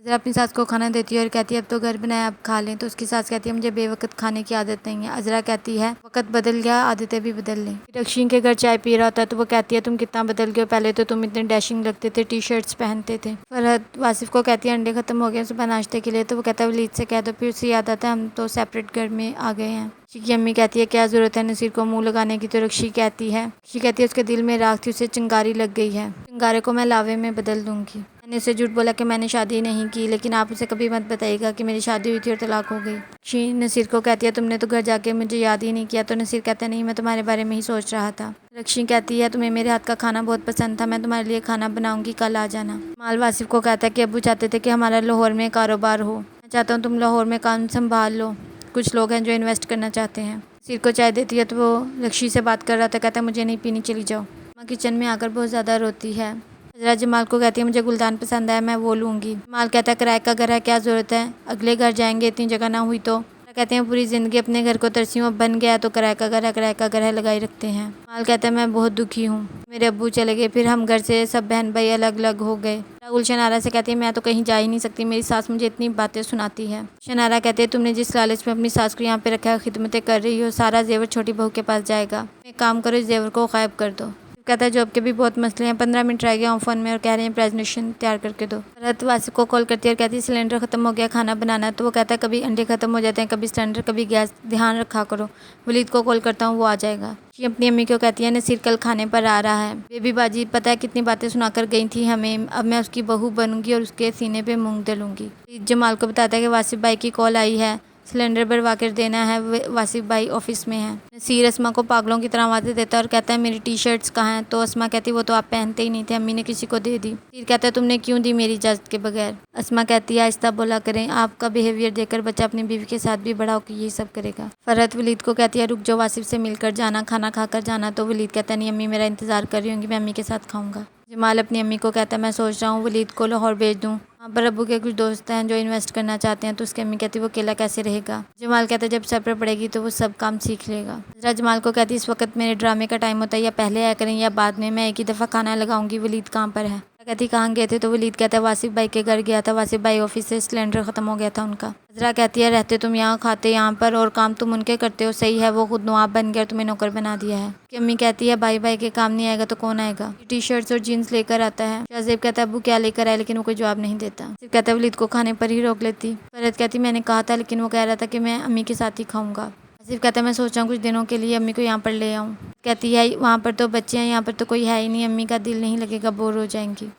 ذرا اپنی ساس کو کھانا دیتی ہے اور کہتی ہے اب تو گھر بنایا اب کھا لیں، تو اس کی ساس کہتی ہے مجھے بے وقت کھانے کی عادت نہیں ہے۔ عذرا کہتی ہے وقت بدل گیا، عادتیں بھی بدل لیں۔ رکشین کے گھر چائے پی رہا ہوتا ہے تو وہ کہتی ہے تم کتنا بدل گئے ہو، پہلے تو تم اتنے ڈیشنگ لگتے تھے، ٹی شرٹس پہنتے تھے۔ فرحت واصف کو کہتی ہے انڈے ختم ہو گئے صبح ناشتے کے لیے، تو وہ کہتا ہے ولید سے کہہ دو، پھر اسے یاد آتا ہے ہم تو سیپریٹ گھر میں آ گئے ہیں۔ رکشی کی امی کہتی ہے کیا ضرورت ہے نصیر کو منہ لگانے کی، تو رکشی کہتی ہے اس کے دل میں راکھ تھی، اسے چنگاری لگ گئی ہے، چنگارے کو میں لاوے میں بدل دوں گی۔ میں نے اسے جھوٹ بولا کہ میں نے شادی نہیں کی، لیکن آپ اسے کبھی مت بتائیے گا کہ میری شادی ہوئی تھی اور طلاق ہو گئی۔ رکشی نصیر کو کہتی ہے تم نے تو گھر جا کے مجھے یاد ہی نہیں کیا، تو نصیر کہتا ہے نہیں میں تمہارے بارے میں ہی سوچ رہا تھا۔ رکشی کہتی ہے تمہیں میرے ہاتھ کا کھانا بہت پسند تھا، میں تمہارے لیے کھانا بناؤں گی، کل آ جانا۔ جمال واصف کو کہتا ہے کہ ابو چاہتے تھے کہ ہمارا لاہور میں کاروبار ہو، میں چاہتا ہوں تم لاہور میں کام سنبھال لو، کچھ لوگ ہیں جو انویسٹ کرنا چاہتے ہیں۔ نصیر کو چائے دیتی ہے تو وہ رکشی سے بات کر رہا تھا، کہتا ہے مجھے نہیں پینی، چلی جاؤ۔ ماں کچن میں آ کر بہت زیادہ روتی ہے۔ حضرا جمال کو کہتی ہے مجھے گلدان پسند ہے، میں وہ لوں گی۔ جمال کہتا ہے کرائے کا گھر ہے، کیا ضرورت ہے، اگلے گھر جائیں گے، اتنی جگہ نہ ہوئی تو۔ کہتے ہیں پوری زندگی اپنے گھر کو ترسی ہوں، اب بن گیا تو کرائے کا گھر ہے، کرائے کا گھر ہے لگائی رکھتے ہیں۔ جمال کہتا ہے میں بہت دکھی ہوں، میرے ابو چلے گئے، پھر ہم گھر سے سب بہن بھائی الگ الگ ہو گئے۔ گلشن آرا سے کہتی ہے میں تو کہیں جا ہی نہیں سکتی، میری ساس مجھے اتنی باتیں سناتی ہے۔ شنارا کہتے ہیں تم نے جس لالچ میں اپنی ساس کو یہاں پہ رکھا ہے، خدمتیں کر رہی ہو، سارا زیور چھوٹی بہو کے پاس جائے گا، ایک کام کرو اس زیور کو غائب کر دو۔ کہتا ہے جاب کے بھی بہت مسئلے ہیں، 15 منٹ رہ گیا ہوں فون میں اور کہہ رہے ہیں پریزنٹیشن تیار کر کے دو۔ فرحت واصف کو کال کرتی ہے اور کہتی ہے سلنڈر ختم ہو گیا، کھانا بنانا ہے، تو وہ کہتا ہے کبھی انڈے ختم ہو جاتے ہیں، کبھی سلنڈر، کبھی گیس، دھیان رکھا کرو، ولید کو کال کرتا ہوں وہ آ جائے گا۔ یہ اپنی امی کو کہتی ہے نصیر کل کھانے پر آ رہا ہے، بیبی باجی پتہ ہے کتنی باتیں سنا کر گئی تھی ہمیں، اب میں اس کی بہو بنوں گی اور اس کے سینے پہ مونگ دلوں گی۔ جمال کو بتاتا ہے کہ واصف بھائی کی کال آئی ہے، سلنڈر بھروا کر دینا ہے، واصف بھائی آفس میں ہیں۔ نصیر اسما کو پاگلوں کی طرح آوازیں دیتا ہے اور کہتا ہے میری ٹی شرٹس کہاں ہیں، تو اسما کہتی ہے وہ تو آپ پہنتے ہی نہیں تھے، امی نے کسی کو دے دی۔ نصیر کہتا ہے تم نے کیوں دی میری اجازت کے بغیر۔ اسما کہتی ہے آہستہ بولا کریں، آپ کا بیہیویئر دیکھ کر بچہ اپنی بیوی کے ساتھ بھی بڑا ہو کے یہی سب کرے گا۔ فرحت ولید کو کہتی ہے رک جاؤ، واصف سے مل کر جانا، کھانا کھا کر جانا، تو ولید کہتا ہے نہیں امی میرا انتظار کر رہی ہوں گی، میں امی کے ساتھ کھاؤں گا۔ جمال اپنی امی کو کہتا ہے میں سوچ رہا ہوں ولید کو لاہور بھیج دوں، وہاں پر ابو کے کچھ دوست ہیں جو انویسٹ کرنا چاہتے ہیں، تو اس کی امی کہتی ہے وہ اکیلا کیسے رہے گا۔ جمال کہتا ہے جب سر پر پڑے گی تو وہ سب کام سیکھ لے گا۔ حضرت جمال کو کہتی ہے اس وقت میرے ڈرامے کا ٹائم ہوتا ہے، یا پہلے آیا کریں یا بعد میں ایک ہی دفعہ کھانا لگاؤں گی، ولید کہاں پر ہے۔ کہتی کہاں گئے تھے، تو ولید کہتا ہے واصف بھائی کے گھر گیا تھا، واصف بھائی آفس سے سلنڈر ختم ہو گیا تھا ان کا۔ حضرا کہتی ہے رہتے تم یہاں، کھاتے یہاں پر، اور کام تم ان کے کرتے ہو، صحیح ہے وہ خود نواب بن گیا اور تمہیں نوکر بنا دیا ہے۔ کہ امی کہتی ہے بھائی بھائی کے کام نہیں آئے گا تو کون آئے گا، ٹی شرٹس اور جینس لے کر آتا ہے۔ شاہزیب کہتا ہے ابو کیا لے کر آئے، لیکن وہ کوئی جواب نہیں دیتا۔ صرف کہتا ہے ولید کو کھانے پر ہی روک لیتی۔ فرحت کہتی میں نے کہا تھا، لیکن وہ کہہ رہا تھا کہ میں امی کے ساتھ ہی کھاؤں گا۔ صرف کہتا ہے میں سوچ رہا ہوں کچھ دنوں کے لیے امی کو یہاں پر لے آؤں۔ کہتی ہے وہاں پر تو بچے ہیں، یہاں پر تو کوئی ہے ہی نہیں، امی کا دل نہیں لگے گا، بور ہو جائیں گی۔